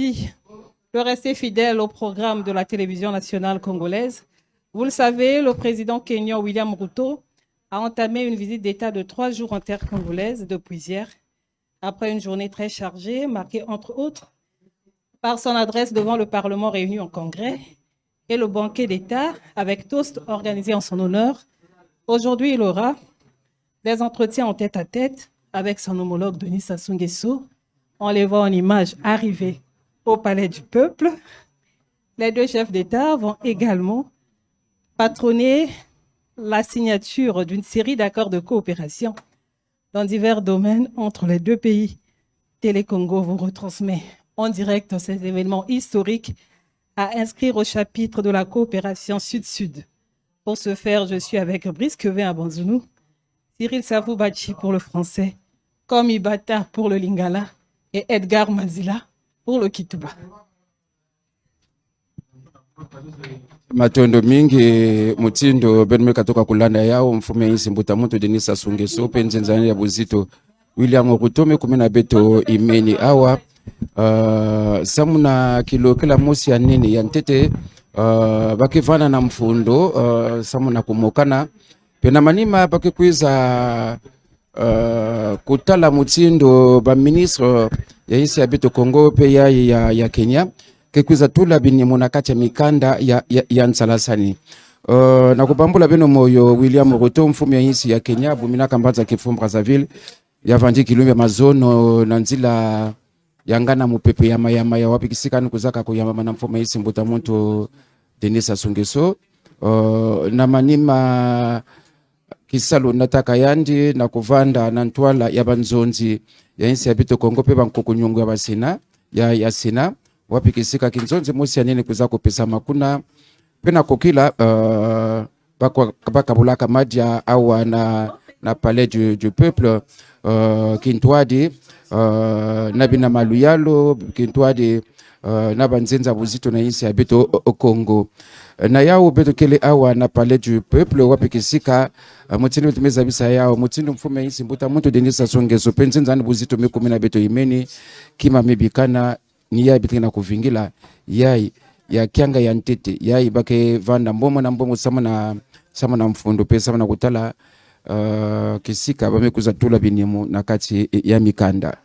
Merci de rester fidèle au programme de la télévision nationale congolaise. Vous le savez, le président kényan William Ruto a entamé une visite d'État de 3 jours en terre congolaise depuis hier, après une journée très chargée, marquée entre autres par son adresse devant le Parlement réuni en congrès et le banquet d'État avec toast organisé en son honneur. Aujourd'hui, il aura des entretiens en tête-à-tête avec son homologue Denis Sassou Nguesso. On les voit en image arriver au Palais du Peuple. Les deux chefs d'État vont également patronner la signature d'une série d'accords de coopération dans divers domaines entre les deux pays. Télécongo vous retransmet en direct ces événements historiques à inscrire au chapitre de la coopération Sud-Sud. Pour ce faire, je suis avec Brice Kevin Abanzounou, Cyril Savoubachi pour le français, Komi Bata pour le lingala et Edgar Mazila pour le kituba. Matondo mingi mutindo benme katoka kulanda yao mfume isi mbuta mutu Denis Sassou Nguesso penzenzani ya buzito William Ruto kumena beto imeni awa samuna kilo kila mosi ya nini ya ntete bakivana na mfundo samuna kumokana pena manima bakikwiza kutala mutindo ba ministre ya isi ya beto Kongo pe ya Kenya kekwiza tula bini munakati ya mikanda ya nsalasani. Na kupambula bino moyo William Ruto mfumu ya isi ya Kenya bumina kambaza kifu Brazzaville ya vandi kilumbi ya mazono na nzila yangana mupepe ya maya wapi kisika nukuzaka kuyama na mfumu ya isi mbuta muntu Denis Sassou Nguesso. Na manima kisalo nataka yandi na kuvanda na ntwala ya banzonzi ya isi ya bito Kongo pe bankukunyungu ya basina ya sina wapi kisika kinzonzi musi ya nini kuzako pesa makuna pena kokila baka bulaka madia awa na palais du peuple kintwadi nabina maluyalo kintwadi nabanzenza buzito na isi ya beto Kongo na yao beto kele awa na palais du peuple wapi kisika mutindo tumeza bisa yao mutindo mfume isi mbuta muntu Denis Sassou Nguesso penzenza ni buzito mikumina beto imeni kima mibikana ni yai bitina kuvingila yai ya kianga ya ntete yai bake vanda mbomo na mbomo sama na mfundo pe sama na kutala kisika bamekuza tula binimu na kati ya mikanda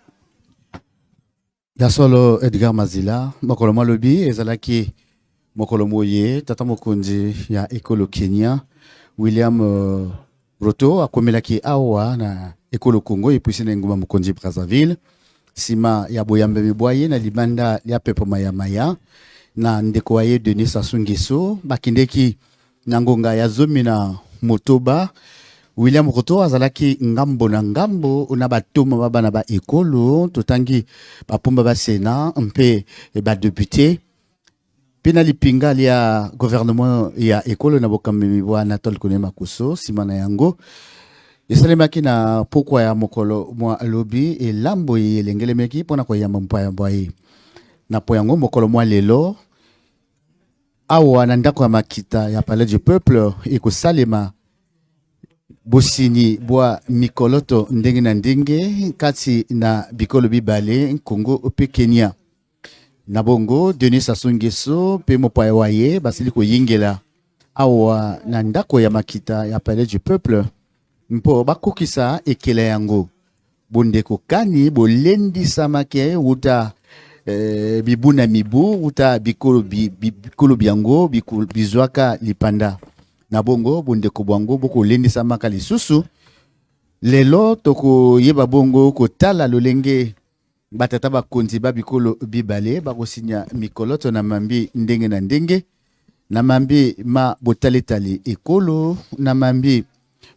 ya solo Edgar Mazila mokolo malobi ezalaki mokolo moye tata mokonzi ya ekolo Kenya William Ruto akomelaki awa na ekolo Congo epuisina nguma mokonzi Brazzaville sima ya boyambe mibwaye na libanda ya pepo maya na ndeko aye Denis Sassou Nguesso bakindeki nangonga ya zomi na motoba William Ruto azalaki ngambo na ngambo na batoma babana ba ekolo totangi bapomba ba Sénat mpe ba député pena lipinga ya gouvernement ya ekolo na bokambi mibwa na tol konema kuso sima na yango esalemaki na pokwa ya mokolo mwa lobi elambo elengelemeki pona kwa ya mpaya mbwaye na po yango mokolo mwa lelo awa na ndako ya makita ya palais du peuple ekosalema bosini bwa mikoloto ndenge na ndenge kati na bikolo bibale Congo pe Kenya na bongo Denis Sassou Nguesso pe mopaya waye basili koyingela awa na ndako ya makita ya palais du peuple mpo bakokisa ekele yango bondeko kani bolendisa make uta bibuna mibu uta bikolo biango bizwaka lipanda na bongo bondeko bwango boko lendisa maka lisusu lelo toko yeba bongo kotala lolenge batata bakonzi ba bikolo bibale bakosinya mikoloto na mambi ndenge na ndenge na mambi ma botaletale ekolo na mambi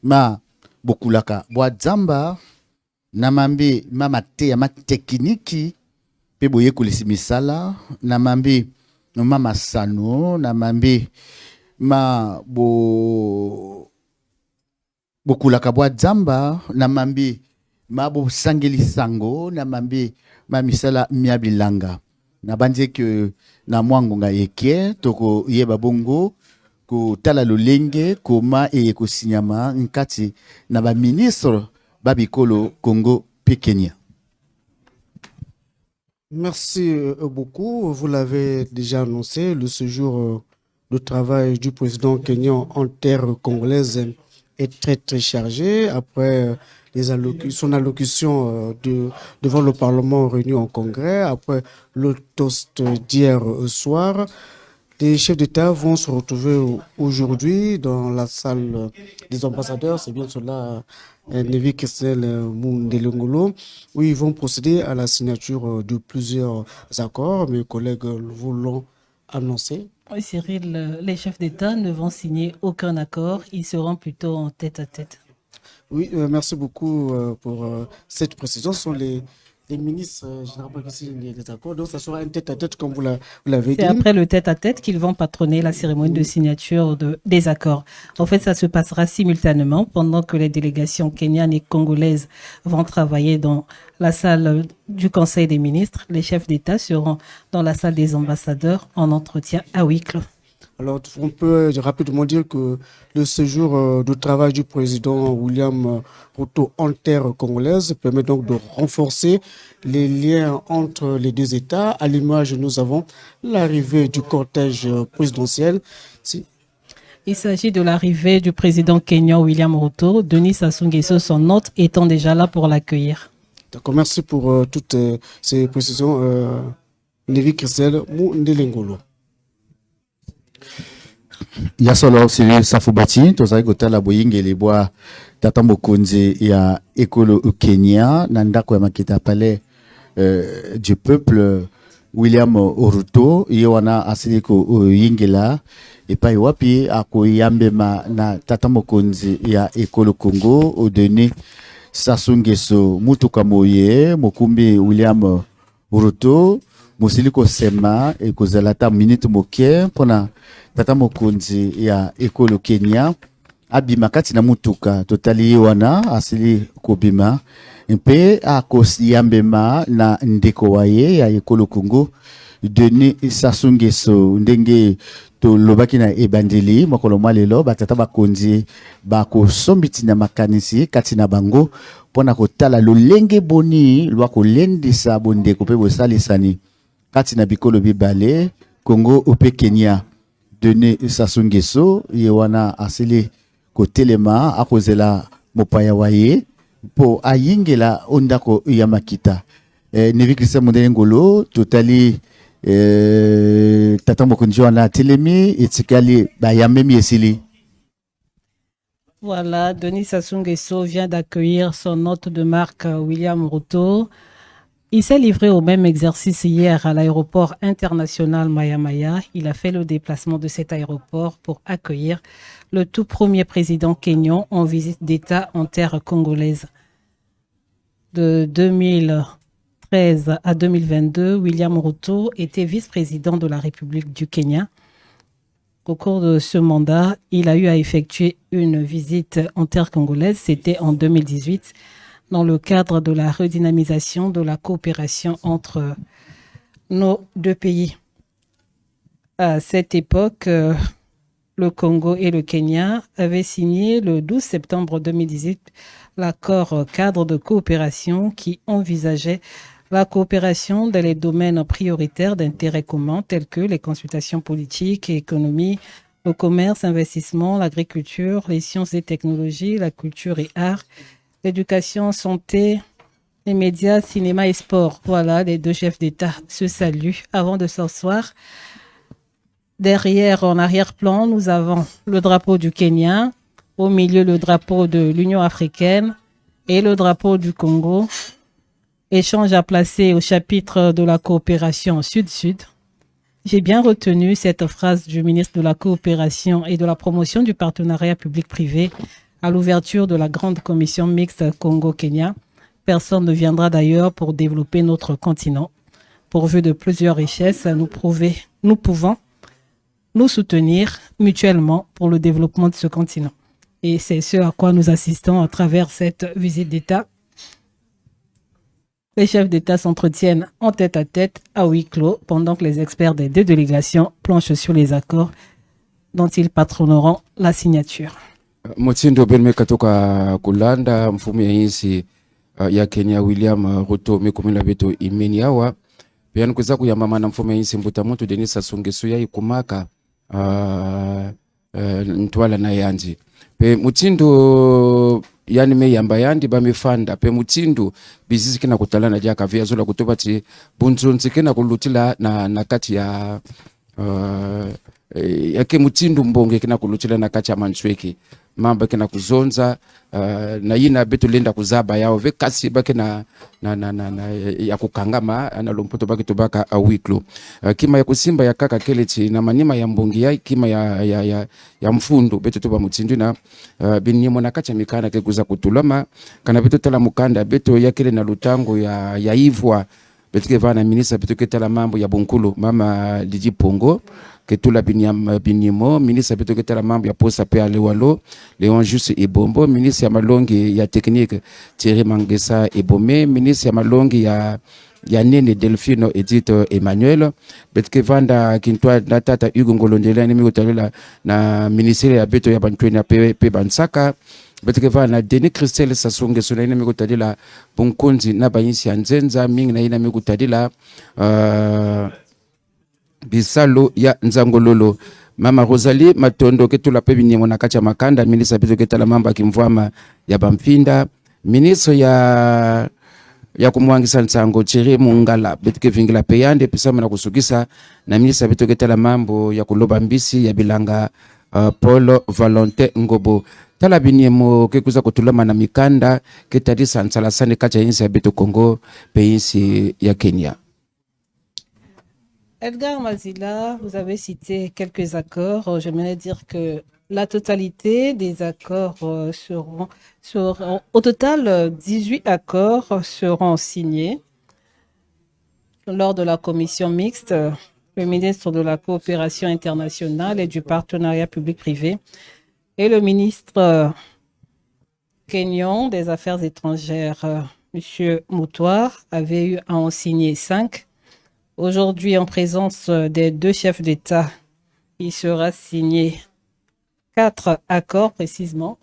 ma bokulaka bwa zamba na mambi mama te ya tekniki pe boye kulisi misala na mambi mama sano na mambi ma bokulaka bwa zamba na mambi ma bo sangeli sango na mambi ma misala miabilanga na banje ke na mwangonga yeke toko yeba bongo kutala lolenge koma ekosinyama nkati na ba ministre babikolo Congo pe Kenya. Merci beaucoup. Vous l'avez déjà annoncé, le séjour de travail du président kenyan en terre congolaise est très très chargé. Après son allocution devant le Parlement réuni en congrès, après le toast d'hier soir, les chefs d'État vont se retrouver aujourd'hui dans la salle des ambassadeurs, c'est bien cela, Nevi Christel Mundelengolo, où ils vont procéder à la signature de plusieurs accords. Mes collègues vous l'ont annoncé. Oui, Cyril, les chefs d'État ne vont signer aucun accord, ils seront plutôt en tête à tête. Oui, merci beaucoup pour cette précision. Ce sont les ministres, je ne rappelle pas si les accords, donc ça sera un tête-à-tête comme vous l'avez dit. C'est après le tête-à-tête qu'ils vont patronner la cérémonie de signature des accords. En fait, ça se passera simultanément pendant que les délégations kenyanes et congolaises vont travailler dans la salle du Conseil des ministres. Les chefs d'État seront dans la salle des ambassadeurs en entretien à huis clos. Alors, on peut rapidement dire que le séjour de travail du président William Ruto en terre congolaise permet donc de renforcer les liens entre les deux États. À l'image, nous avons l'arrivée du cortège présidentiel. Il s'agit de l'arrivée du président kenyan William Ruto. Denis Sassou Nguesso, son hôte, étant déjà là pour l'accueillir. D'accord, merci pour toutes ces précisions. Nevi Christel Mundelengolo. Ya solo sili safubati tozali kotala boyingeli bwa tata mokonzi ya ekolo Kenya na ndako ya makita palais du peuple William Ruto ye wana asili koyingela epai wapi akoyambema na tata mokonzi ya ekolo Congo Denis Sassou Nguesso mutuka moye mokumbi William Ruto musili kosema ekozala ta minute moke mpona tata mokonzi ya ekolo Kenya abima kati na mutuka totali ye wana asili kobima mpe akosiyambema na ndeko waye ya ekolo Congo Denis Sassou Nguesso ndenge tolobaki na ebandeli mokolo mwa lelo batata bakonzi bakosombiti na makanisi kati na bango mpona kotala lolenge boni lwa kolendisa bondeko mpe bosalisani kati na bikolo bibale Congo ope Kenya. Denis Sassou Nguesso ye wana asili kotelema akozela mopaya waye po ayingela ondako ya makita. Nevi Christel Mundelengolo totali tata mokonzi wana telemi etikali bayamemi esili. Voilà, Denis Sassou Nguesso vient d'accueillir son hôte de marque William Ruto. Il s'est livré au même exercice hier à l'aéroport international Maya Maya. Il a fait le déplacement de cet aéroport pour accueillir le tout premier président kényan en visite d'État en terre congolaise. De 2013 à 2022, William Ruto était vice-président de la République du Kenya. Au cours de ce mandat, il a eu à effectuer une visite en terre congolaise. C'était en 2018. Dans le cadre de la redynamisation de la coopération entre nos deux pays. À cette époque, le Congo et le Kenya avaient signé le 12 septembre 2018 l'accord cadre de coopération qui envisageait la coopération dans les domaines prioritaires d'intérêt commun tels que les consultations politiques et économie, le commerce, investissement, l'agriculture, les sciences et technologies, la culture et arts, l'éducation, santé, les médias, cinéma et sport. Voilà, les deux chefs d'État se saluent avant de s'asseoir. Derrière, en arrière-plan, nous avons le drapeau du Kenya, au milieu le drapeau de l'Union africaine et le drapeau du Congo. Échange à placer au chapitre de la coopération Sud-Sud. J'ai bien retenu cette phrase du ministre de la Coopération et de la promotion du partenariat public-privé à l'ouverture de la grande commission mixte Congo-Kenya. Personne ne viendra d'ailleurs pour développer notre continent. Pourvu de plusieurs richesses, nous pouvons nous soutenir mutuellement pour le développement de ce continent. Et c'est ce à quoi nous assistons à travers cette visite d'État. Les chefs d'État s'entretiennent en tête-à-tête à huis clos pendant que les experts des deux délégations planchent sur les accords dont ils patronneront la signature. Mutindo Benme katoka kulanda mfumo ya nchi ya Kenya William Ruto mikumila beto imeni hawa pia nikuza kuyamba na mfumo yinsi mbuta muntu Denis Sassou Nguesso ya ikumaka ntwala na yanji pe mutindo yani me yamba yandi bamefanda pe mutindo bizisi kina kutalana jaka vya zola kutobati bunzonzi kina kulutila na kati ya yake mutindo mbonge kina kulutila na kati ya mansweki mamba kina kuzonza na yina betu lenda kuzaba yao ve kasi bake na ya kukangama na lompoto bake tobaka awiklo kima ya kusimba ya kaka kelechi na manima ya mbongi ya kima ya mfundo betu toba mutindo na binyemo na kacha mikana ke kuza kutulama kana betu tala mukanda betu ya kile na lutango ya ivwa betu ke vana ministre betu ke tala mambo ya bunkulu mama Lidi Pongo ketula binyemo ministre betu ke tala mambo ya posa pe alewalo Léon Juste Ebombo ministre ya malongi ya technique Thierry Mangesa Ebome ministre ya malongi ya Nene Delphino Edith Emmanuel betke vanda kintwa na tata Hugo Ngolondela ni mikotalela na ministère ya beto ya bantwena pe bansaka betke vanda Denis Christel Sassou Nguesso na mikotalela bunkunzi na bayinsi ya nzenza mingi na ina mikotalela bisalo ya nzangololo mama Rosalie Matondo ketula pe binyemo na kacha makanda ministre beto ketala mamba kimvwama ya bamfinda ministre ya kumwangisa nsango Thierry Mungala betike vingila peyande pisama na kusukisa na ministre beto ketala mambo ya kuloba mbisi ya bilanga Paul Valentin Ngobo tala binyemo kekuza kutulama na mikanda ketadisa nsalasane kacha yinsi ya beto Congo pe yinsi ya Kenya. Edgar Mazila, vous avez cité quelques accords. J'aimerais dire que la totalité des accords seront au total 18 accords seront signés lors de la commission mixte. Le ministre de la coopération internationale et du partenariat public-privé et le ministre kenyan des Affaires étrangères, M. Moutoir, avaient eu à en signer 5. Aujourd'hui, en présence des deux chefs d'État, il sera signé 4 accords précisément,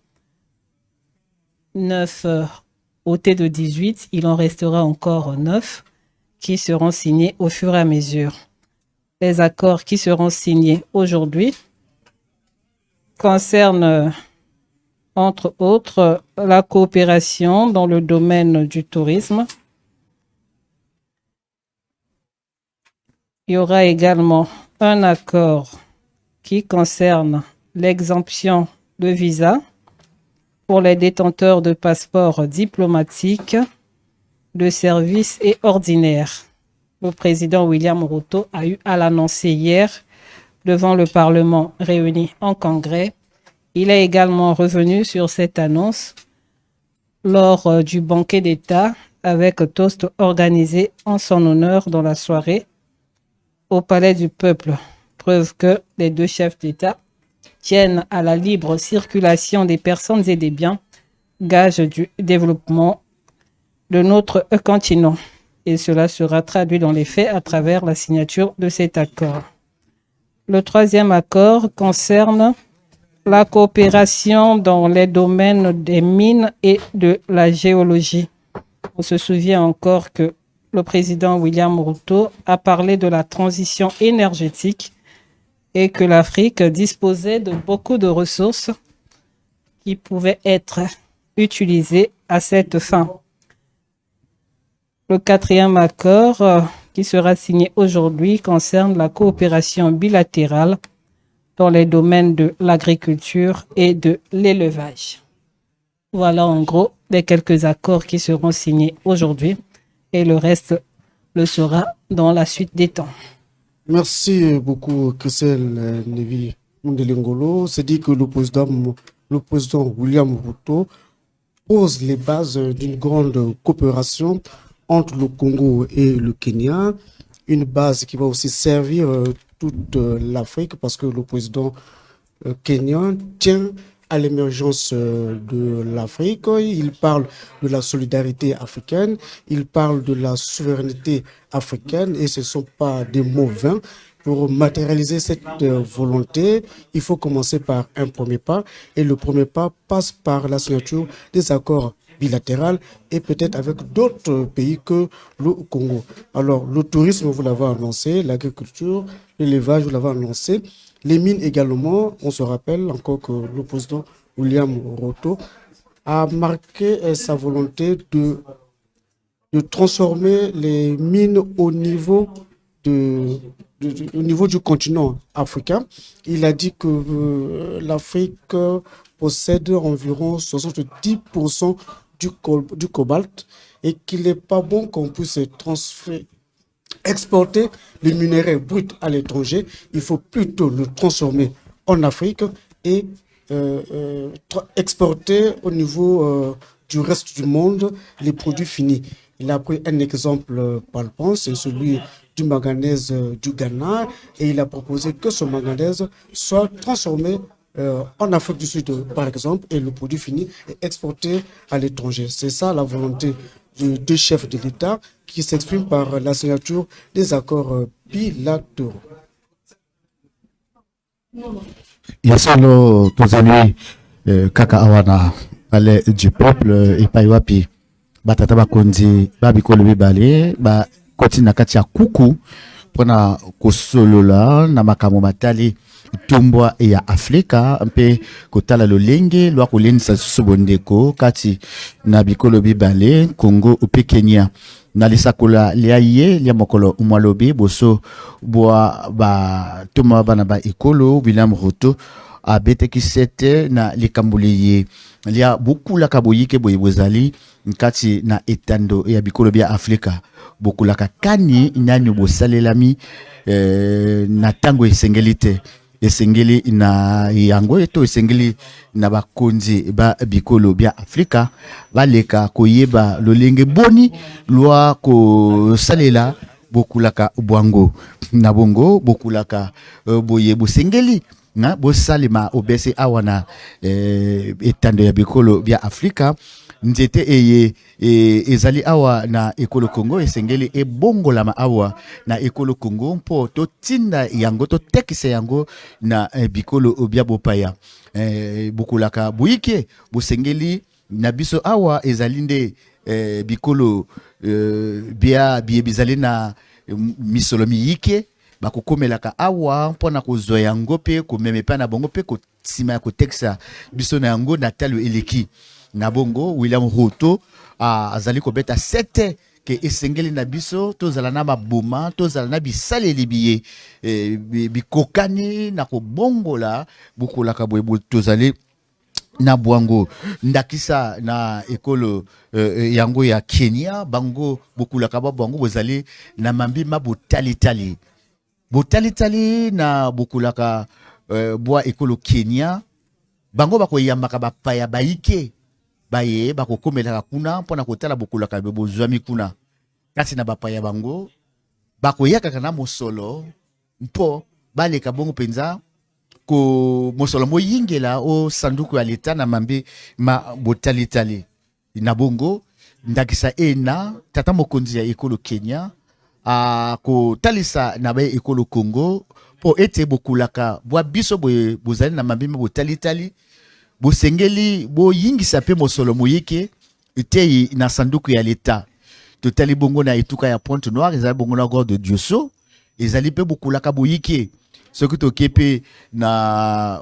9 au T de 18. Il en restera encore 9 qui seront signés au fur et à mesure. Les accords qui seront signés aujourd'hui concernent, entre autres, la coopération dans le domaine du tourisme. Il y aura également un accord qui concerne l'exemption de visa pour les détenteurs de passeports diplomatiques, de service et ordinaires. Le président William Ruto a eu à l'annoncer hier devant le Parlement réuni en Congrès. Il est également revenu sur cette annonce lors du banquet d'État avec toast organisé en son honneur dans la soirée au Palais du Peuple. Preuve que les deux chefs d'État tiennent à la libre circulation des personnes et des biens, gage du développement de notre continent. Et cela sera traduit dans les faits à travers la signature de cet accord. Le troisième accord concerne la coopération dans les domaines des mines et de la géologie. On se souvient encore que le président William Ruto a parlé de la transition énergétique et que l'Afrique disposait de beaucoup de ressources qui pouvaient être utilisées à cette fin. Le quatrième accord qui sera signé aujourd'hui concerne la coopération bilatérale dans les domaines de l'agriculture et de l'élevage. Voilà en gros les quelques accords qui seront signés aujourd'hui et le reste le sera dans la suite des temps. Merci beaucoup, Christelle Nevi Mundelingolo. C'est dit que le président William Ruto pose les bases d'une grande coopération entre le Congo et le Kenya, une base qui va aussi servir toute l'Afrique parce que le président kenyan tient à l'émergence de l'Afrique. Il parle de la solidarité africaine, il parle de la souveraineté africaine et ce ne sont pas des mots vains. Pour matérialiser cette volonté, il faut commencer par un premier pas et le premier pas passe par la signature des accords bilatérale et peut-être avec d'autres pays que le Congo. Alors, le tourisme, vous l'avez annoncé, l'agriculture, l'élevage, vous l'avez annoncé, les mines également. On se rappelle encore que le président William Ruto a marqué sa volonté de transformer les mines au niveau au niveau du continent africain. Il a dit que l'Afrique possède environ 70% du cobalt et qu'il n'est pas bon qu'on puisse exporter le minerai brut à l'étranger. Il faut plutôt le transformer en Afrique et exporter au niveau du reste du monde les produits finis. Il a pris un exemple palpant, c'est celui du manganèse du Ghana, et il a proposé que ce manganèse soit transformé en Afrique du Sud, par exemple, et le produit fini est exporté à l'étranger. C'est ça la volonté des deux chefs de l'État qui s'exprime par la signature des accords bilatéraux. Yasalo tozali kaka awana ale du peuple epai wapi batata bakonzi babikolo mibale ba koti na kati ya kuku mpona kosolola na makambo matali tumbwa ya Afrika mpe kotala lolenge lwa kolendisa susu bondeko kati na bikolo mibale Congo upe Kenya na lisakola lia ye lia mokolo umwalobi boso bwa ba tuma bana ba ekolo William Ruto abeteki sete na likambuli ye lia bukula kaboyike boye bozali nkati na etando ya bikolo bia Afrika bukula kakani nani bosalelami na tango esengeli te esengeli na yango eto esengeli na bakonzi ba bikolo bia Afrika baleka koyeba lolenge boni lwa kosalela bokulaka bwango na bongo bokulaka boye bosengeli na bosalima obese awana etando ya bikolo bia Afrika nzete eye ezali awa na ekolo Congo esengeli ebongolama awa na ekolo Congo mpo totinda yango totekisa yango na bikolo bia bopaya bukulaka buike bosengeli na biso awa ezali nde bikolo bia bizali na misolo miyike bakokomelaka awa mpona kozwa yango pe komemepa na bongo pe kosima ya kotekisa biso na yango na talo eleki na bongo William Ruto azali kobeta sete ke esengeli na biso tozala na maboma tozala na bisaleli biye bikokani na kobongola bukolaka boye tozali na bwango ndakisa na ekolo yango ya Kenya bango bukulaka ba bwango bozali na mambima botalitali na bukulaka bwa ekolo Kenya bango bakoyambaka bapaya baike baye bakokomelaka kuna mpona kotala bukulaka bozwami kuna kasi na bapaya bango bakoyaka na mosolo mpo baleka bongo penza ko mosolo moyingela o sanduku ya leta na mambe ma botalitali na bongo ndakisa ena tata mokonzi ya ekolo Kenya ko talisa na ba ekolo Congo po ete bokulaka bwa biso bozali na mambe ma botalitali bosengeli boyingisa pe mosolo moyeke etei na sanduku ya leta totali bongo na etuka ya Pointe Noire ezali bongo na Gorge de Diosso ezali pe bokulaka boyike soki tokepe na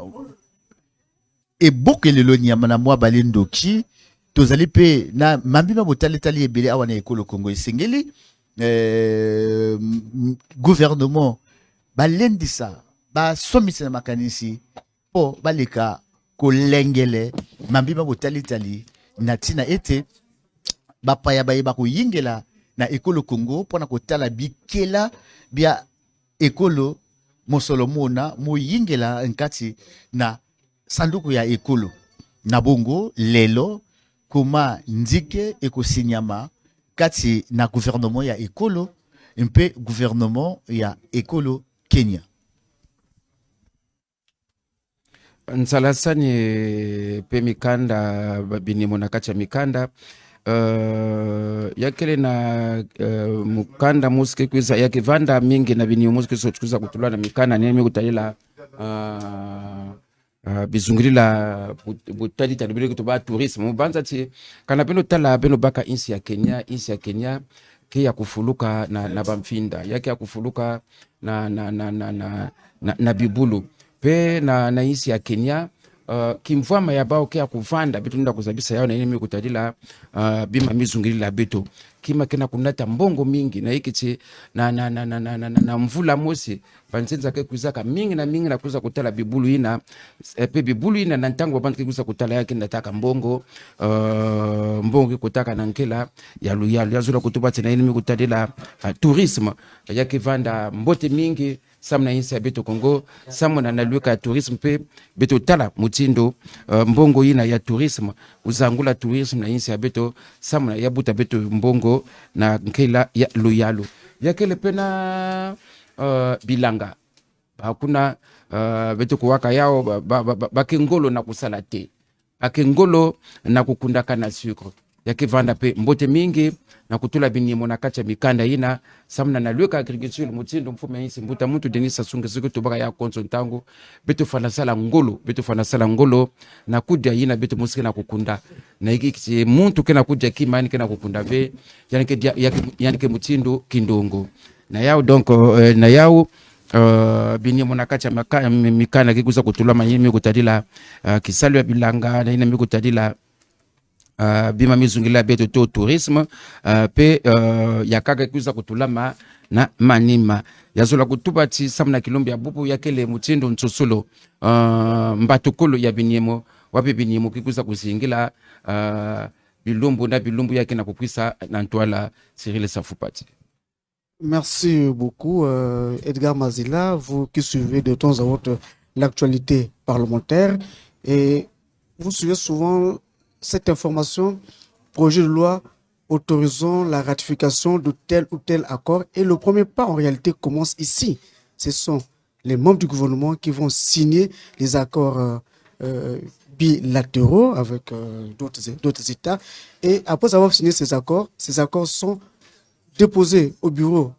ebokelelo nyama na mwa balendoki tozali pe na mambima botalitali ebele awa na ekolo Congo esengeli gouvernement balendisa basomisa na makanisi po baleka kolengele mambima botalitali na tina ete bapaya bayeba koyingela na ekolo Congo pona kotala bikela bia ekolo mosolo mona moyingela nkati na sanduku ya ekolo na bongo lelo kuma nzike ekosinyama kati na gouvernement ya ekolo mpe gouvernement ya ekolo Kenya. Nsalasani pe mikanda binimo na kati ya mikanda yakele na mukanda musike kwiza yakivanda mingi na binimo musike so tukuza kutulwa na mikanda nemi kutalila bizungilila butali talibile kutoba tourisme mubanza ti kana beno tala beno baka insi ya Kenya ke ya kufuluka na bamfinda yake ya kufuluka na bibulu pe na insi ya Kenya kimvama ya bao ke ya kuvanda bitu nda kuzabisa yao na yemi kutadila bima mizungilila bitu kima kena kunata mbongo mingi na ikichi na mvula mosi banzenza ke kuzaka mingi na kuza kutala bibulu ina pe bibulu ina na ntango bantu ke kuza kutala yake nataka mbongo kutaka na nkela yalu yazula kutuba tena yemi kutadila tourisme yake vanda mbote mingi samna insi ya beto Kongo samna na luka ya tourisme pe beto tala mutindo mbongo ina ya tourisme uzangula tourisme na insi ya beto samna ya buta beto mbongo na nkela ya luyalu yakele pena bilanga hakuna beto kuwaka yao bakengolo na kusala te bakengolo na kukundaka na sucre yake vanda pe mbote mingi na kutula binyemo na kacha mikanda ina samna na luka agriculture mutindo mfume insi mbuta muntu Denis Sassou Nguesso tobaka ya konso ntango beto fana sala ngolo na kudya ina beto musike na kukunda na iki muntu kena kudya kimani kena kukunda ve yanike mutindo kindongo na yao donc na yao binyemo na kacha mikanda kikuza kutula manyemi kutadila kisalu ya bilanga na ina mikutadila bima mizungila beto to tourisme pe yakaka kuza kutulama na manima yazola kutuba ti samna kilombi ya bubu yakele mutindo ntsusulo mbatukulu ya binyemo wapi binyemo kikuza kuzingila bilumbu yake na kukwisa na ntwala Cyril Safupati. Merci beaucoup Edgar Mazila, vous qui suivez de temps en temps l'actualité parlementaire et vous suivez souvent cette information, projet de loi autorisant la ratification de tel ou tel accord. Et le premier pas, en réalité, commence ici. Ce sont les membres du gouvernement qui vont signer les accords bilatéraux avec d'autres États. Et après avoir signé ces accords sont déposés au bureau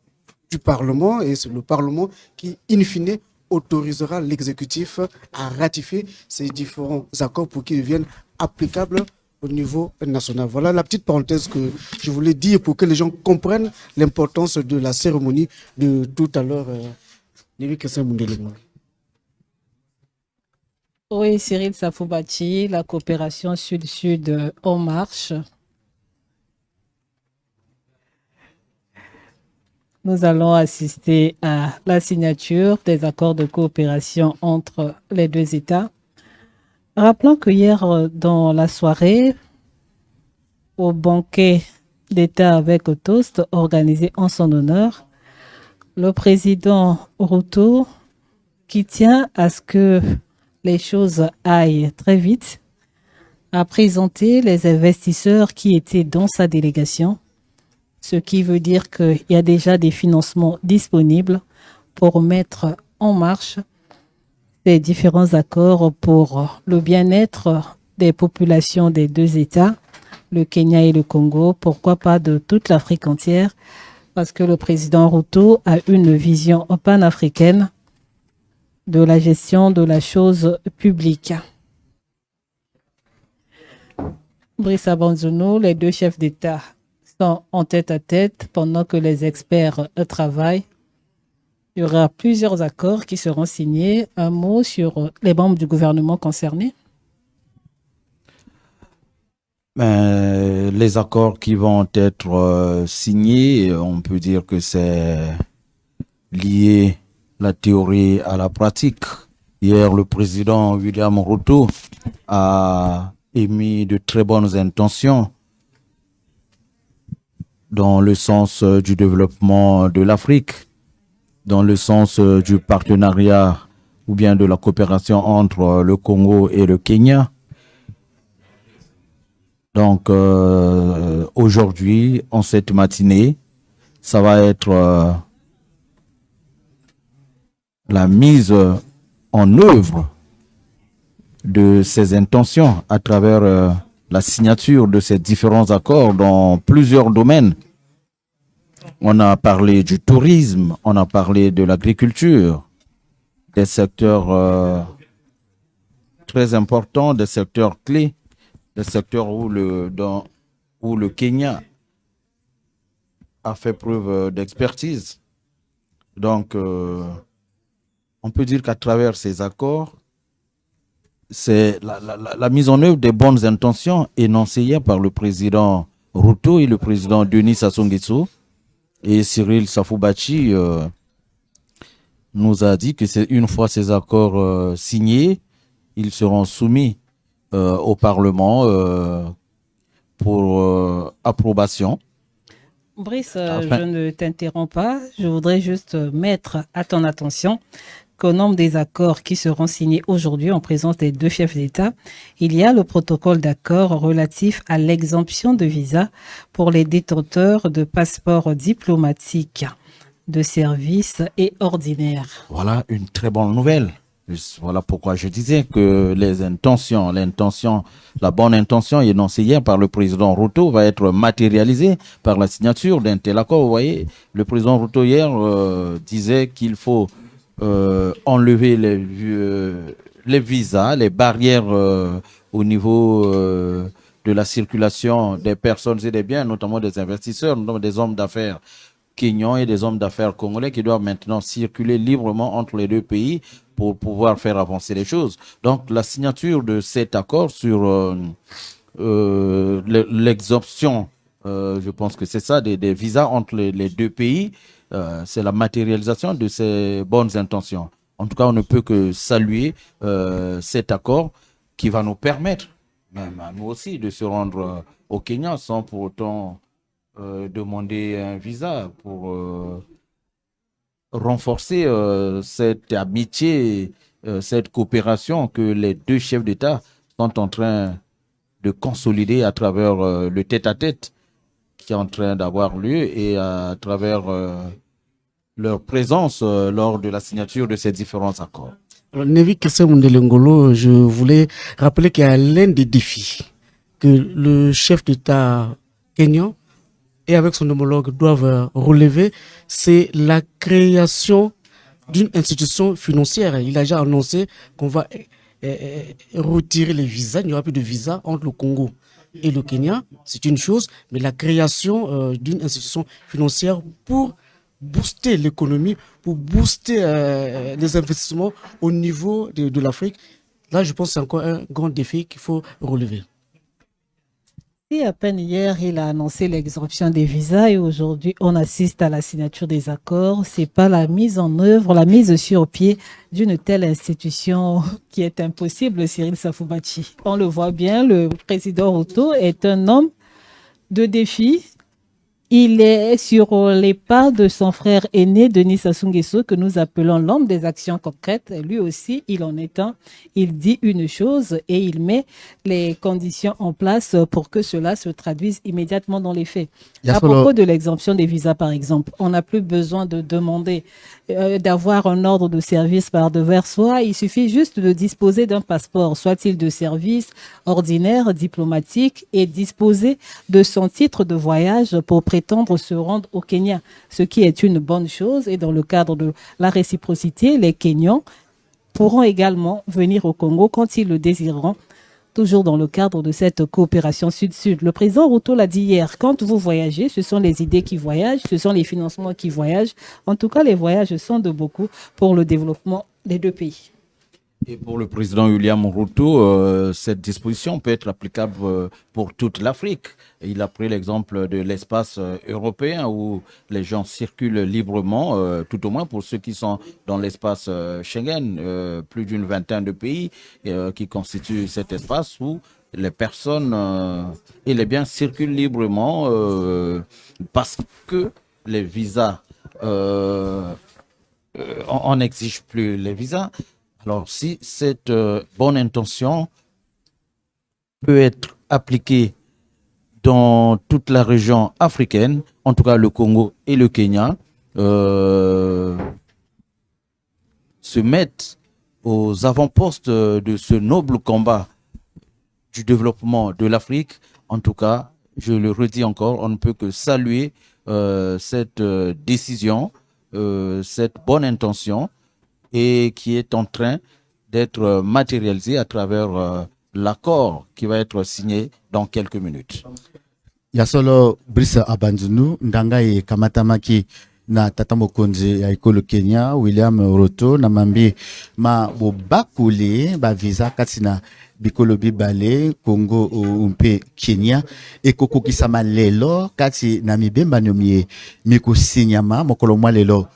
du Parlement. Et c'est le Parlement qui, in fine, autorisera l'exécutif à ratifier ces différents accords pour qu'ils deviennent applicables au niveau national. Voilà la petite parenthèse que je voulais dire pour que les gens comprennent l'importance de la cérémonie de tout à l'heure. Oui, Cyril Safupati, la coopération sud-sud en marche. Nous allons assister à la signature des accords de coopération entre les deux États. Rappelons que hier, dans la soirée, au banquet d'État avec au toast organisé en son honneur, le président Ruto, qui tient à ce que les choses aillent très vite, a présenté les investisseurs qui étaient dans sa délégation, ce qui veut dire qu'il y a déjà des financements disponibles pour mettre en marche ces différents accords pour le bien-être des populations des deux États, le Kenya et le Congo, pourquoi pas de toute l'Afrique entière, parce que le président Ruto a une vision panafricaine de la gestion de la chose publique. Brice Abanzono, les deux chefs d'État sont en tête-à-tête pendant que les experts travaillent. Il y aura plusieurs accords qui seront signés. Un mot sur les membres du gouvernement concernés? Les accords qui vont être signés, on peut dire que c'est lié la théorie à la pratique. Hier, le président William Ruto a émis de très bonnes intentions dans le sens du développement de l'Afrique, dans le sens du partenariat ou bien de la coopération entre le Congo et le Kenya. Donc aujourd'hui, en cette matinée, ça va être la mise en œuvre de ces intentions à travers la signature de ces différents accords dans plusieurs domaines. On a parlé du tourisme, on a parlé de l'agriculture, des secteurs très importants, des secteurs clés, des secteurs où le Kenya a fait preuve d'expertise. Donc, on peut dire qu'à travers ces accords, c'est la mise en œuvre des bonnes intentions énoncées hier par le président Ruto et le président Denis Sassou Nguesso. Et Cyril Safoubachi nous a dit que c'est une fois ces accords signés, ils seront soumis au Parlement pour approbation. Brice, je ne t'interromps pas. Je voudrais juste mettre à ton attention qu'au nombre des accords qui seront signés aujourd'hui en présence des deux chefs d'État, il y a le protocole d'accord relatif à l'exemption de visa pour les détenteurs de passeports diplomatiques de service et ordinaires. Voilà une très bonne nouvelle. Voilà pourquoi je disais que la bonne intention énoncée hier par le président Ruto va être matérialisée par la signature d'un tel accord. Vous voyez, le président Ruto hier disait qu'il faut enlever les visas, les barrières au niveau de la circulation des personnes et des biens, notamment des investisseurs, notamment des hommes d'affaires kenyans et des hommes d'affaires congolais qui doivent maintenant circuler librement entre les deux pays pour pouvoir faire avancer les choses. Donc, la signature de cet accord sur l'exemption, je pense que c'est ça, des visas entre les deux pays, c'est la matérialisation de ces bonnes intentions. En tout cas, on ne peut que saluer cet accord qui va nous permettre, même à nous aussi, de se rendre au Kenya sans pour autant demander un visa pour renforcer cette amitié, cette coopération que les deux chefs d'État sont en train de consolider à travers le tête-à-tête qui est en train d'avoir lieu et à travers leur présence lors de la signature de ces différents accords. Alors, Nevi Kessé Mundelengolo, je voulais rappeler qu'il y a l'un des défis que le chef d'État kenyan et avec son homologue doivent relever, c'est la création d'une institution financière. Il a déjà annoncé qu'on va retirer les visas, il n'y aura plus de visas entre le Congo et le Kenya, c'est une chose, mais la création d'une institution financière pour booster l'économie, pour booster les investissements au niveau de l'Afrique, là je pense que c'est encore un grand défi qu'il faut relever. Et à peine hier, il a annoncé l'exemption des visas et aujourd'hui, on assiste à la signature des accords. C'est pas la mise en œuvre, la mise sur pied d'une telle institution qui est impossible, Cyril Safoubachi. On le voit bien, le président Ruto est un homme de défi. Il est sur les pas de son frère aîné, Denis Sassou Nguesso, que nous appelons l'homme des actions concrètes. Lui aussi, il en est un. Il dit une chose et il met les conditions en place pour que cela se traduise immédiatement dans les faits. À propos de l'exemption des visas, par exemple, on n'a plus besoin de demander d'avoir un ordre de service par devers soi. Il suffit juste de disposer d'un passeport, soit-il de service, ordinaire, diplomatique, et disposer de son titre de voyage pour prétendre se rendre au Kenya, ce qui est une bonne chose. Et dans le cadre de la réciprocité, les Kenyans pourront également venir au Congo quand ils le désireront, toujours dans le cadre de cette coopération sud-sud. Le président Ruto l'a dit hier, quand vous voyagez, ce sont les idées qui voyagent, ce sont les financements qui voyagent. En tout cas, les voyages sont de beaucoup pour le développement des deux pays. Et pour le président William Ruto, cette disposition peut être applicable pour toute l'Afrique. Il a pris l'exemple de l'espace européen où les gens circulent librement, tout au moins pour ceux qui sont dans l'espace Schengen, plus d'une vingtaine de pays qui constituent cet espace où les personnes et les biens circulent librement parce que les visas, on n'exige plus les visas. Alors, si cette bonne intention peut être appliquée dans toute la région africaine, en tout cas le Congo et le Kenya, se mettent aux avant-postes de ce noble combat du développement de l'Afrique, en tout cas, je le redis encore, on ne peut que saluer cette décision, cette bonne intention, et qui est en train d'être matérialisé à travers l'accord qui va être signé dans quelques minutes. Ya solo Brice Abanzunu ndanga ye kamatamaki na tata mokonzi ya ekolo Kenya William Ruto na mambi ma bobakule ba visa katina bikolo bibale Congo umpe Kenya ekokokisama lelo kati na mibemba nyomie mikusinyama mokolo mwa lelo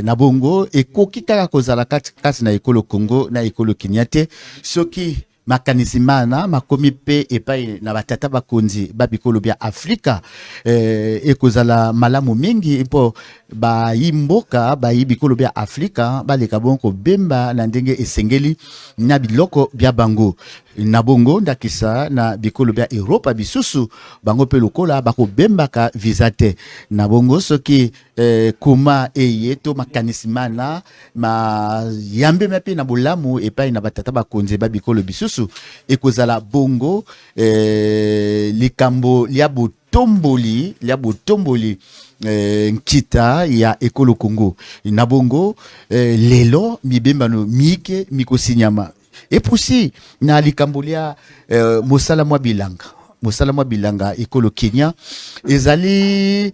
na bongo ekoki kaka kozala kati na ekolo Congo na ekolo Kenya te soki makanizimana makomi pe epai na batata bakonzi babikolo bya Afrika ekozala malamu mingi mpo bayimboka bayibikolo bya Afrika baleka bonko bemba na ndenge esengeli na biloko bya bango na bongo ndakisa na bikolo bya Europa bisusu bango pe lokola bako bembaka visa te na bongo soki kuma eyeto makanisimana ma yambe mapi na bolamu epai na batata bakonzi babikolo bisusu ekozala bongo likambo lia botomboli nkita ya ekolo Congo na bongo lelo mibembano mike mikosinyama epusi na likambo lia mosala mwa bilanga ekolo Kenya ezali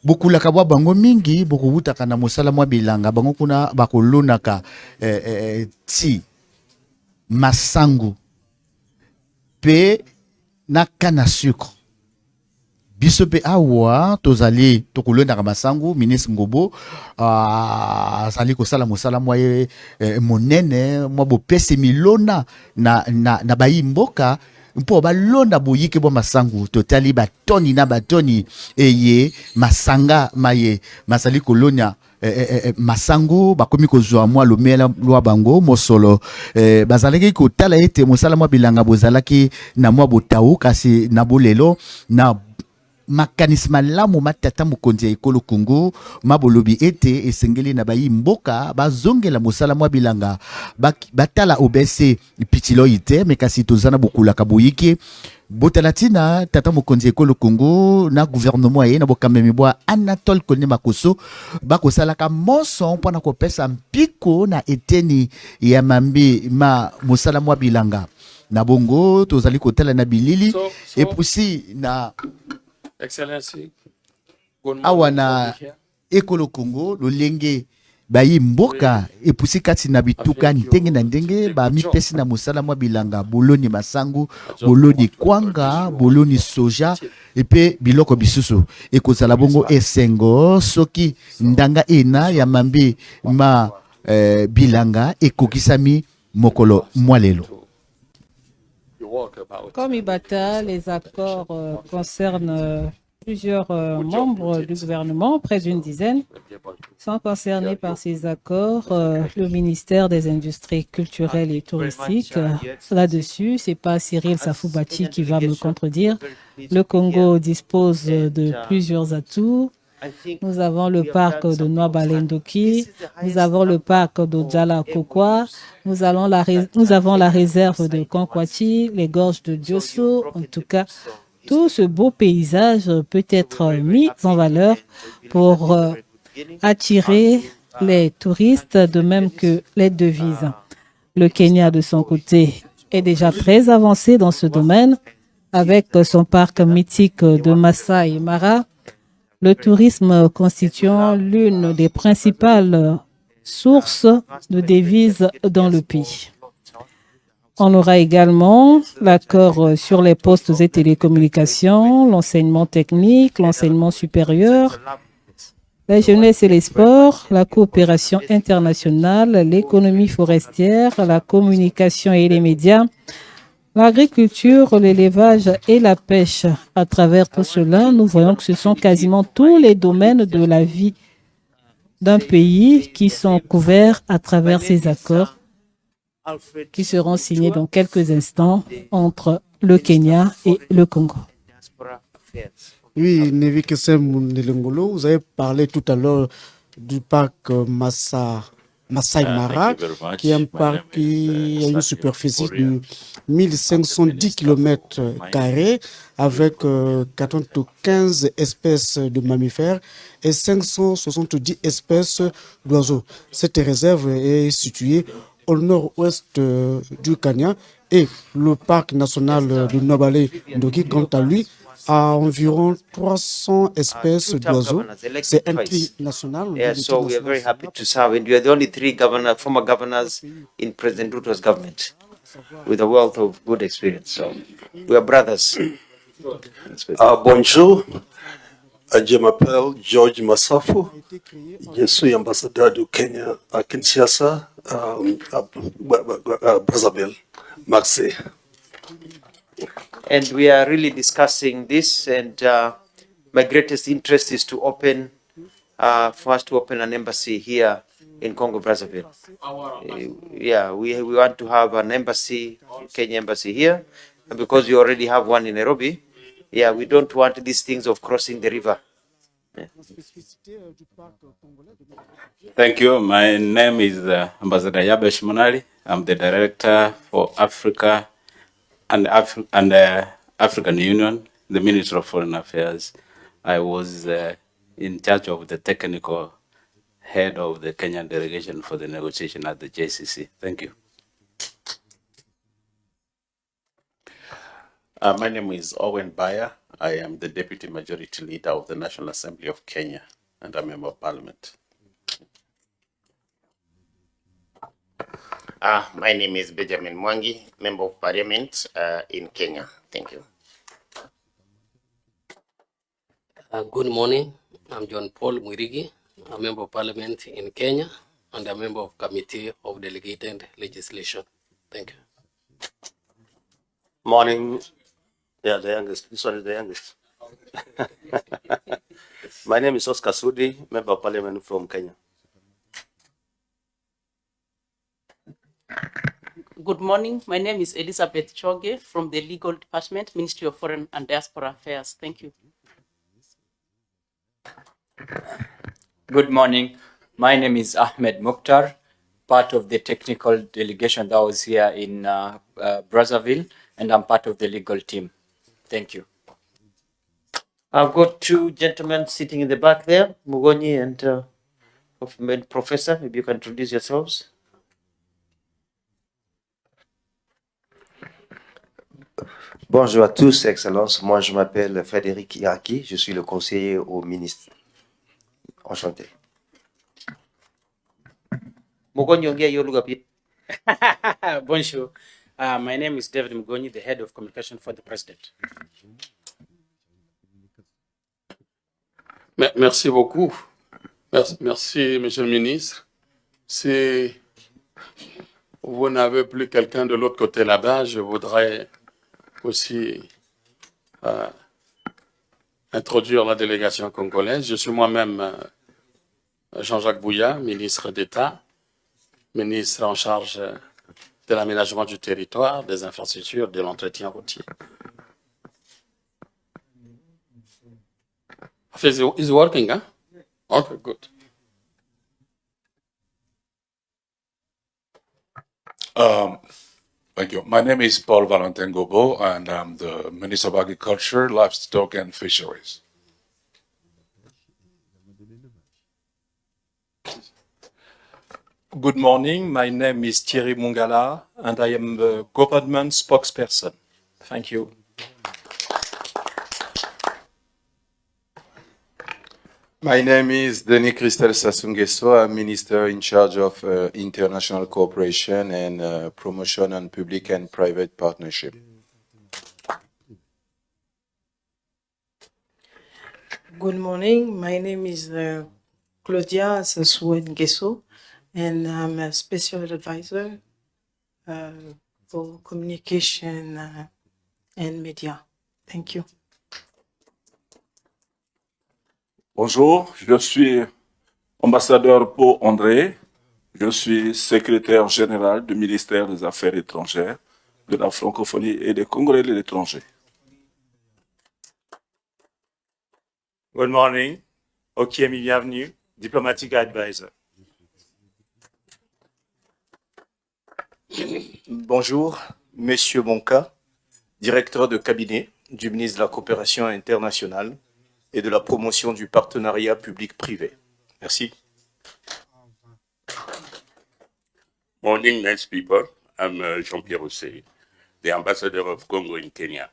bokulaka bwa bango mingi bokubutaka na mosala mwa bilanga bango kuna bakolonaka ti masangu pe na kana sucre biso pe awa tozali tokolonaka masangu ministre Ngobo azali kosala mosala mwa monene mwa bopesi milona na bayimboka mpo balonda boyike bwa masangu totali batoni na batoni eye masanga maye masali kolonia masangu bakomi kozwa mwa lomela lwa bango mosolo bazalaki kotala ete mosala mwa bilanga bozalaki na mwa botau kasi na bolelo na makanisma lamu matata mokonzi ya ekolo Congo mabolobi ete esengeli na bayi mboka bazongela mosala mwa bilanga batala obese pitilo ite mekasi tozana bokulaka boyiki botalatina tata mokonzi ekolo Congo na gouvernement ye na bokamemi bwa Anatole Kone Makoso bakosalaka moso mpona kopesa mpiko na eteni ya mambi ma mosala mwa bilanga na bongo tozali kotala na bilili epusi na Excellency, awa na ekolo Congo lolenge bayi mboka epusi kati na bituka ndenge na ndenge ba mipesi na mosala mwa bilanga boloni masangu boloni kwanga boloni soja epe biloko bisusu ekozala bongo esengo soki ndanga ena ya mambi ma bilanga ekokisami mokolo mwalelo. Comme Ibata, les accords concernent plusieurs membres du gouvernement, près d'une dizaine, sont concernés par ces accords. Le ministère des Industries culturelles et touristiques, là-dessus, c'est pas Cyril Safoubati qui va me contredire. Le Congo dispose de plusieurs atouts. Nous avons le parc de Noabalendoki, nous avons le parc de Djala Kokwa, nous avons la réserve de Konkwati, les gorges de Diosso. En tout cas, tout ce beau paysage peut être mis en valeur pour attirer les touristes, de même que les devises. Le Kenya, de son côté, est déjà très avancé dans ce domaine, avec son parc mythique de Masai Mara. Le tourisme constituant l'une des principales sources de devises dans le pays. On aura également l'accord sur les postes et télécommunications, l'enseignement technique, l'enseignement supérieur, la jeunesse et les sports, la coopération internationale, l'économie forestière, la communication et les médias, l'agriculture, l'élevage et la pêche. À travers tout cela, nous voyons que ce sont quasiment tous les domaines de la vie d'un pays qui sont couverts à travers ces accords qui seront signés dans quelques instants entre le Kenya et le Congo. Oui, Nevi Kesem Nelengolo, vous avez parlé tout à l'heure du parc Masai Mara, qui est un parc qui a une superficie de 1510 km² avec 95 espèces de mammifères et 570 espèces d'oiseaux. Cette réserve est située au nord-ouest du Kenya, et le parc national de Nobale-Ndoki, quant à lui, a environ 300 espèces d'oiseaux. C'est un tri national. Yeah, so we are very happy to serve, and we are the only three former governors in President Ruto's government with a wealth of good experience. So we are brothers. Bonjour, je m'appelle George Masafu. Je suis ambassadeur du Kenya à Kinshasa, à Brazzaville. Merci. And we are really discussing this, and my greatest interest is to open, for us to open an embassy here in Congo Brazzaville. Yeah, we want to have an embassy, Kenya embassy here, and because we already have one in Nairobi. Yeah, we don't want these things of crossing the river. Yeah. Thank you. My name is Ambassador Yabesh Monali. I'm the Director for Africa and African Union, the Ministry of Foreign Affairs. I was in charge of the technical head of the Kenyan delegation for the negotiation at the JCC. Thank you. My name is Owen Baya. I am the Deputy Majority Leader of the National Assembly of Kenya and a Member of Parliament. My name is Benjamin Mwangi, Member of Parliament in Kenya. Thank you. Good morning. I'm John Paul Mwirigi, a Member of Parliament in Kenya and a Member of Committee of Delegated Legislation. Thank you. Morning. Yeah, the youngest. This one is the youngest. My name is Oscar Sudi, Member of Parliament from Kenya. Good morning. My name is Elizabeth Choge from the Legal Department, Ministry of Foreign and Diaspora Affairs. Thank you. Good morning. My name is Ahmed Mukhtar, part of the technical delegation that was here in Brazzaville, and I'm part of the legal team. Thank you. I've got two gentlemen sitting in the back there, Mugonyi and Professor. Maybe you can introduce yourselves. Bonjour à tous, Excellences. Moi, je m'appelle Frédéric Iraki. Je suis le conseiller au ministre. Enchanté. Mugonyi, ongea hiyo lugha pia. Bonjour. My name is David Mugonyi, the head of communication for the president. Merci beaucoup. Merci, Monsieur le ministre. Si vous n'avez plus quelqu'un de l'autre côté là-bas, je voudrais aussi introduire la délégation congolaise. Je suis moi-même Jean-Jacques Bouya, ministre d'État, ministre en charge de l'aménagement du territoire, des infrastructures, de l'entretien routier. Is working, huh? Okay, good. Thank you. My name is Paul Valentin Gobo, and I'm the Minister of Agriculture, Livestock and Fisheries. Good morning. My name is Thierry Mungala, and I am the government spokesperson. Thank you. My name is Denis Christel Sassou-Nguesso. I'm Minister in charge of international cooperation and promotion on public and private partnership. Good morning. My name is Claudia Sassou-Nguesso, and I'm a special advisor for communication and media. Thank you. Bonjour, je suis ambassadeur Paul André. Je suis secrétaire général du ministère des Affaires étrangères, de la francophonie et des Congolais de l'étranger. Good morning. Okiemi, bienvenue, diplomatic advisor. Bonjour, Monsieur Bonka, directeur de cabinet du ministre de la Coopération internationale et de la promotion du partenariat public-privé. Merci. Morning, nice people. I'm Jean-Pierre Ossé, the ambassador of Congo in Kenya.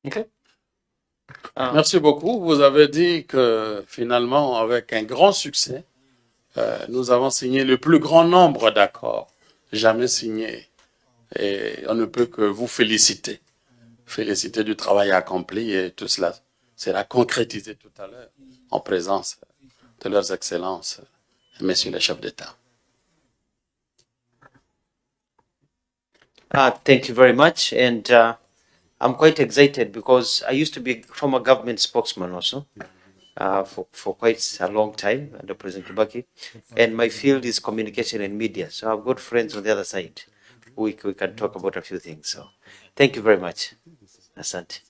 Okay. Merci beaucoup. Vous avez dit que finalement, avec un grand succès, nous avons signé le plus grand nombre d'accords jamais signés. Et on ne peut que vous féliciter. Féliciter du travail accompli et tout cela sera concrétisé tout à l'heure en présence de leurs excellences, messieurs les chefs d'État. Thank you very much. And I'm quite excited because I used to be a former government spokesman also for quite a long time under President Kibaki. And my field is communication and media. So I've got friends on the other side. We can talk about a few things. So thank you very much. Asante.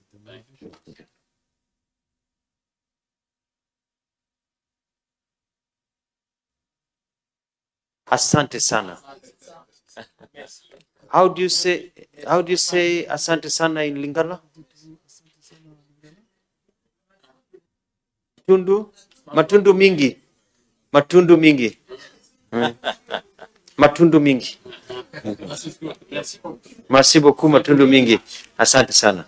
Asante sana. How do you say asante sana in Lingala? Matundu mingi. Matundu mingi. Matundu mingi. Merci beaucoup, matundu mingi. Asante sana.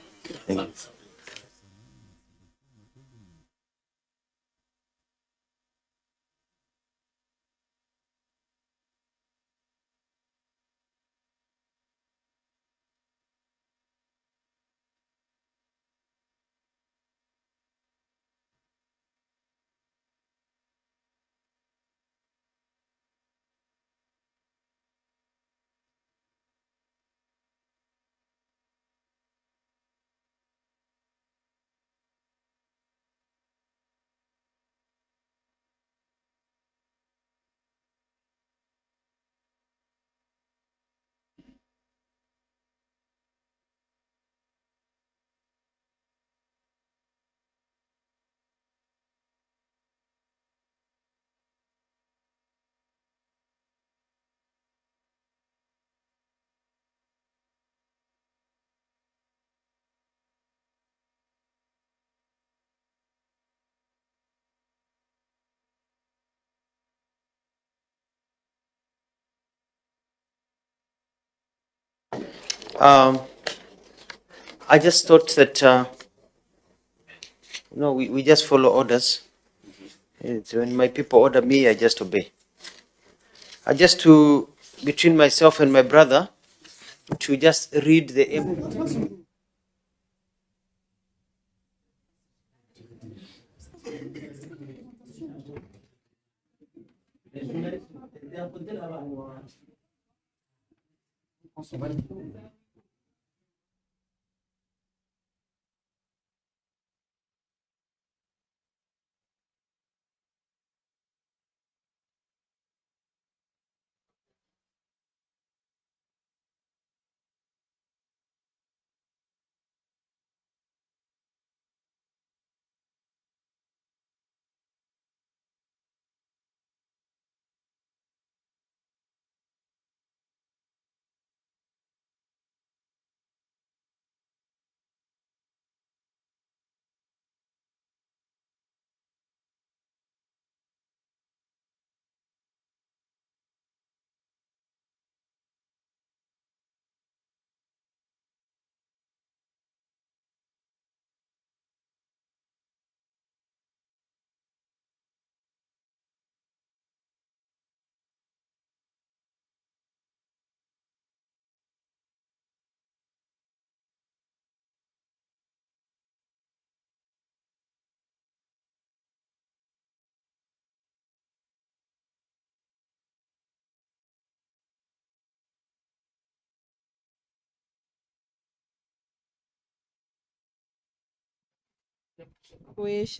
I just thought that, we just follow orders. It's when my people order me, I just obey. I just between myself and my brother, to just read the Oui,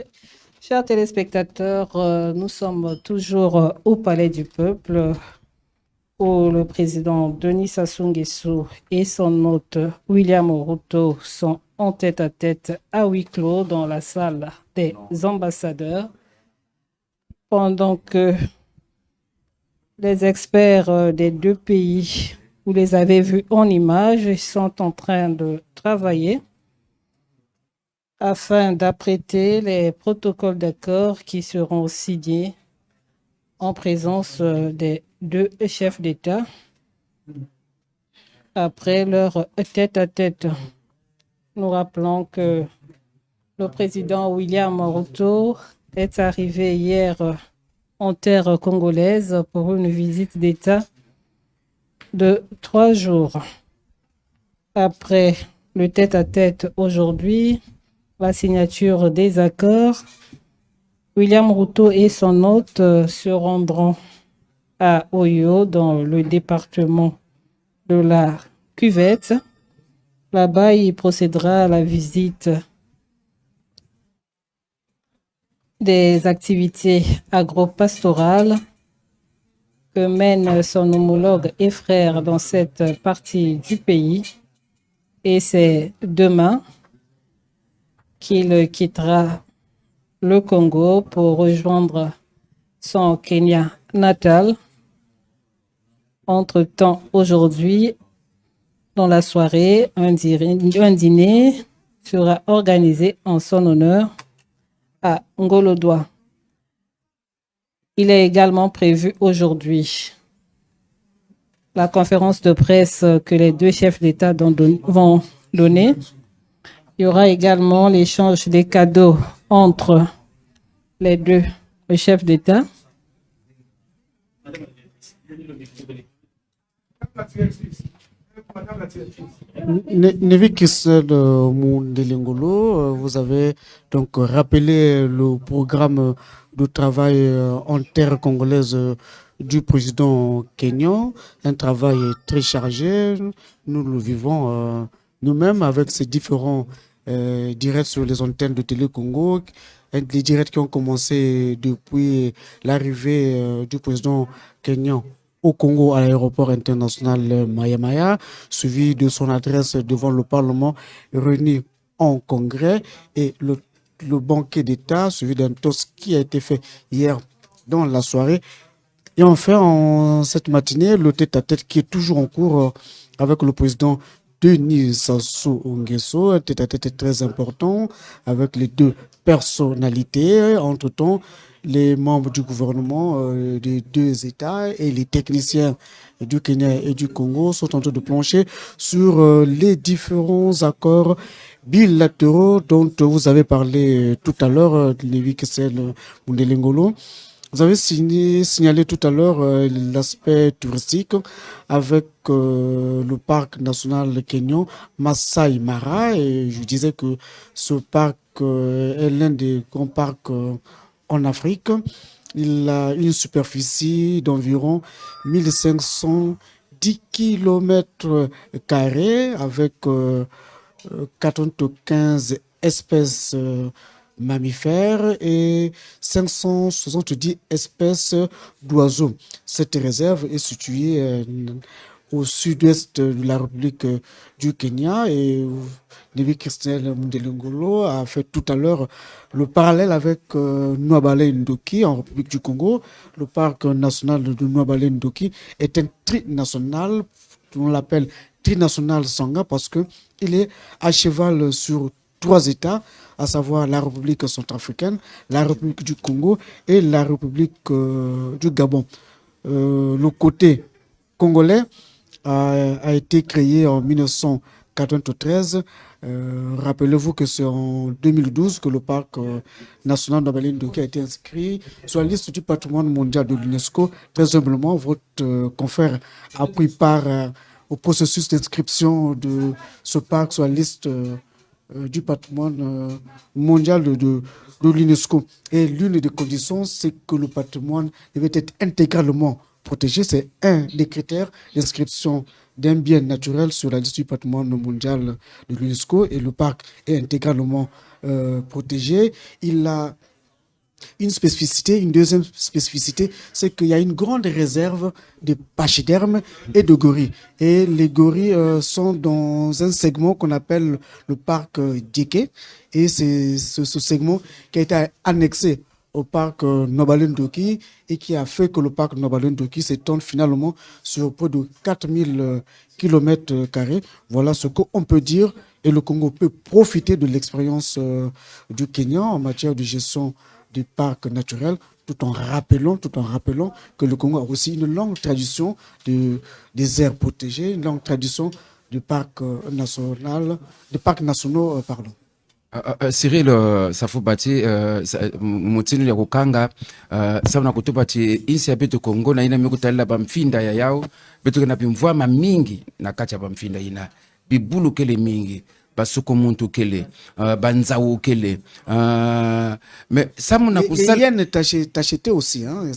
chers téléspectateurs, nous sommes toujours au Palais du Peuple où le président Denis Sassou Nguesso et son hôte William Ruto sont en tête-à-tête à huis clos dans la salle des ambassadeurs, pendant que les experts des deux pays, vous les avez vus en images, sont en train de travailler afin d'apprêter les protocoles d'accord qui seront signés en présence des deux chefs d'État après leur tête-à-tête. Nous rappelons que le président William Ruto est arrivé hier en terre congolaise pour une visite d'État de 3 jours. Après le tête-à-tête aujourd'hui, la signature des accords, William Ruto et son hôte se rendront à Oyo, dans le département de la Cuvette. Là-bas, il procédera à la visite des activités agro-pastorales que mène son homologue et frère dans cette partie du pays. Et c'est demain qu'il quittera le Congo pour rejoindre son Kenya natal. Entre-temps, aujourd'hui, dans la soirée, un dîner sera organisé en son honneur à Ngolodwa. Il est également prévu aujourd'hui la conférence de presse que les deux chefs d'État vont donner. Il y aura également l'échange des cadeaux entre les deux chefs d'État. Nevi Christel Mundelengolo, vous avez donc rappelé le programme de travail en terre congolaise du président kenyan, un travail très chargé. Nous le vivons nous-mêmes avec ces différents directs sur les antennes de Télé Congo, des directs qui ont commencé depuis l'arrivée du président kenyan au Congo à l'aéroport international Maya Maya, suivi de son adresse devant le Parlement réuni en congrès et le banquet d'État, suivi d'un toast qui a été fait hier dans la soirée. Et enfin, en cette matinée, le tête-à-tête qui est toujours en cours avec le président Denis Sassou Nguesso, un tête-à-tête très important avec les deux personnalités. Entre-temps, les membres du gouvernement des deux États et les techniciens du Kenya et du Congo sont en train de plancher sur les différents accords bilatéraux dont vous avez parlé tout à l'heure, Nevi Christel Mundelengolo. Vous avez signalé tout à l'heure l'aspect touristique avec le parc national kenyan Masai Mara, et je disais que ce parc est l'un des grands parcs en Afrique. Il a une superficie d'environ 1510 km² avec 95 espèces mammifères et 570 espèces d'oiseaux. Cette réserve est située au sud-ouest de la République du Kenya, et Nevi Christel Mundelengolo a fait tout à l'heure le parallèle avec Nwabale Ndoki en République du Congo. Le parc national de Nwabale Ndoki est un trinational, on l'appelle trinational Sangha parce qu'il est à cheval sur 3 États, à savoir la République centrafricaine, la République du Congo et la République du Gabon. Le côté congolais a été créé en 1993. Rappelez-vous que c'est en 2012 que le parc national de Ndoki a été inscrit sur la liste du patrimoine mondial de l'UNESCO. Très humblement, votre confrère a pris part au processus d'inscription de ce parc sur la liste du patrimoine mondial de l'UNESCO. Et l'une des conditions, c'est que le patrimoine devait être intégralement protégé. C'est un des critères d'inscription d'un bien naturel sur la liste du patrimoine mondial de l'UNESCO, et le parc est intégralement protégé. Il a une spécificité, une deuxième spécificité, c'est qu'il y a une grande réserve de pachydermes et de gorilles. Et les gorilles sont dans un segment qu'on appelle le parc Djeke, et c'est ce segment qui a été annexé au parc Nobalendoki et qui a fait que le parc Nobalendoki s'étend finalement sur près de 4000 km². Voilà ce qu'on peut dire, et le Congo peut profiter de l'expérience du Kenya en matière de gestion du parc naturel, tout en rappelant que le Congo a aussi une longue tradition des aires protégées, une longue tradition du parc national, des parcs nationaux, pardon. Cyril Safubati mutinu ya kukanga sauna kutupati insi ya betu Kongo na ina mikutalila bamfinda ya yao betu kena bimvwama mingi na kacha bamfinda ina bibulu kele mingi basuko muntu kele banzawu kele mais ça mon il y a une tacheté aussi, hein,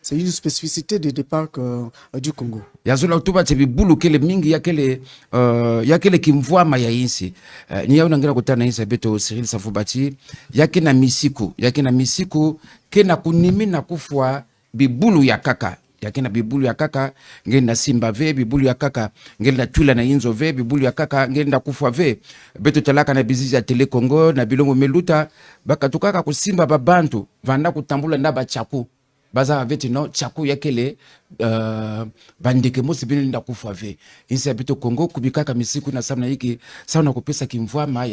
c'est une spécificité des parcs du Congo. Yazula utuba bibulu kele mingi ya kele kimvwama ya insi ni ya unangira kutana insi beto Cyril Safubati ya kena misiku kena kunimi na kufwa bibulu ya kaka yakina bibulu ya kaka ngenda simba ve bibulu ya kaka ngenda twila na inzo ve bibulu ya kaka ngenda kufa ve beto talaka na bizizi ya Tele Congo na bilongo meluta baka tukaka kusimba babantu vanda kutambula na bachaku baza veti no chaku yakele bandike mosi bilinda kufa ve insi ya beto Congo kubikaka misiku na samna hiki sauna kupesa kimvwama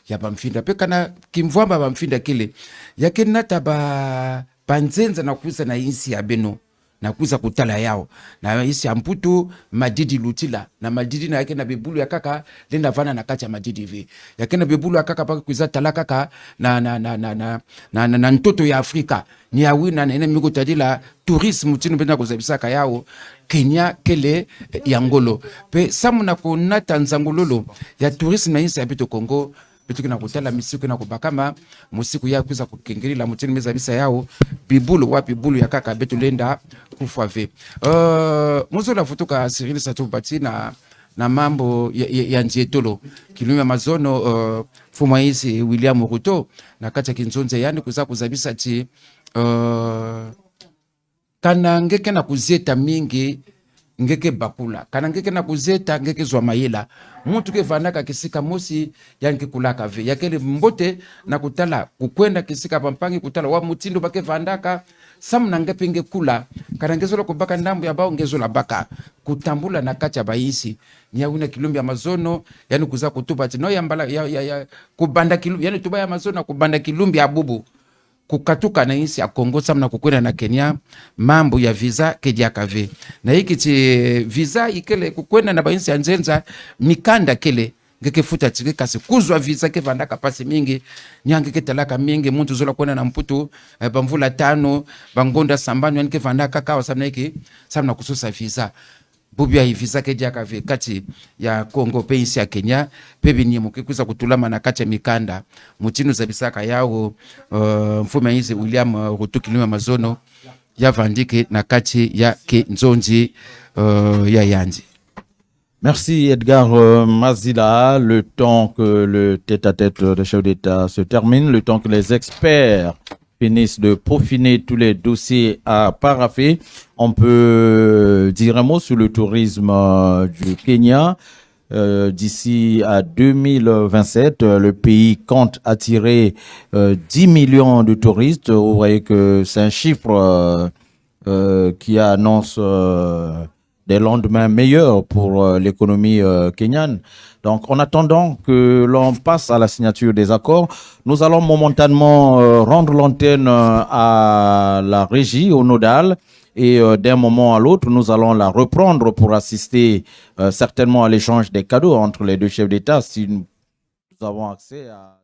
ya bamfinda peka na kimvwama bamfinda kile yakena taba panzenza na kuisa na insi ya beno na kuza kutala yao na isi amputu madidi lutila na madidi na yake na bibulu ya kaka lenda vana na kacha madidi vi yake na bibulu ya kaka paka kuza tala kaka na ntoto ya Afrika ni ya wina na ina migo tadila tourisme tinu benda kuzabisaka yao Kenya kele yangolo pe samu na kunata nzangololo ya tourisme na insi ya bito Kongo bitu kina kutala misiku na kubakama musiku ya kuza kukengelila mutini mezabisa yao bibulu ya kaka betu lenda kufave muzo la futuka Cyril Safubati na mambo ya njietolo kilumia mazono fumaisi William Ruto na kacha kinzonze yani kuza kuzabisa ti kana ngeke na kuzieta mingi ngeke bakula kana ngeke na kuzeta ngeke zwa mayela muntu ke vanaka kisika mosi yanke kulaka ve yakele mbote na kutala kukwenda kisika pampangi kutala wa mutindo bake vandaka samna ngepinge kula kana ngezola kubaka ndambu ya bao ngezola baka kutambula na kacha baisi nya una kilumbi ya mazono yani kuza kutuba tino yambala ya kubanda kilumbi yani tuba ya mazono kubanda kilumbi ya bubu kukatuka na insi ya Kongo samna kukwenda na Kenya mambo ya visa kejakave na hiki ti visa ikele kukwenda na bainsi ya nzenza mikanda kele ngeke futa tike kasi kuzwa visa ke vandaka pasi mingi nyange ke talaka mingi muntu zola kwenda na mputu bamvula 5 bangonda sambano yani ke vandaka kawa samna hiki samna kususa visa bubia visa kejakave kati ya Kongo pe insi ya Kenya pebi ni mukikuza kutulama na kati ya mikanda mutinu zabisaka yao mfume hizi William Ruto kilima mazono ya vandike na kati ya Kinzonzi ya Yanzi. Merci Edgar Mazila. Le temps que le tête-à-tête de chef d'État se termine, le temps que les experts finissent de peaufiner tous les dossiers à paraffer, on peut dire un mot sur le tourisme du Kenya. D'ici à 2027, le pays compte attirer 10 millions de touristes. Vous voyez que c'est un chiffre qui annonce des lendemains meilleurs pour l'économie kenyane. Donc, en attendant que l'on passe à la signature des accords, nous allons momentanément rendre l'antenne à la régie, au nodal, et d'un moment à l'autre, nous allons la reprendre pour assister certainement à l'échange des cadeaux entre les deux chefs d'État, si nous avons accès à...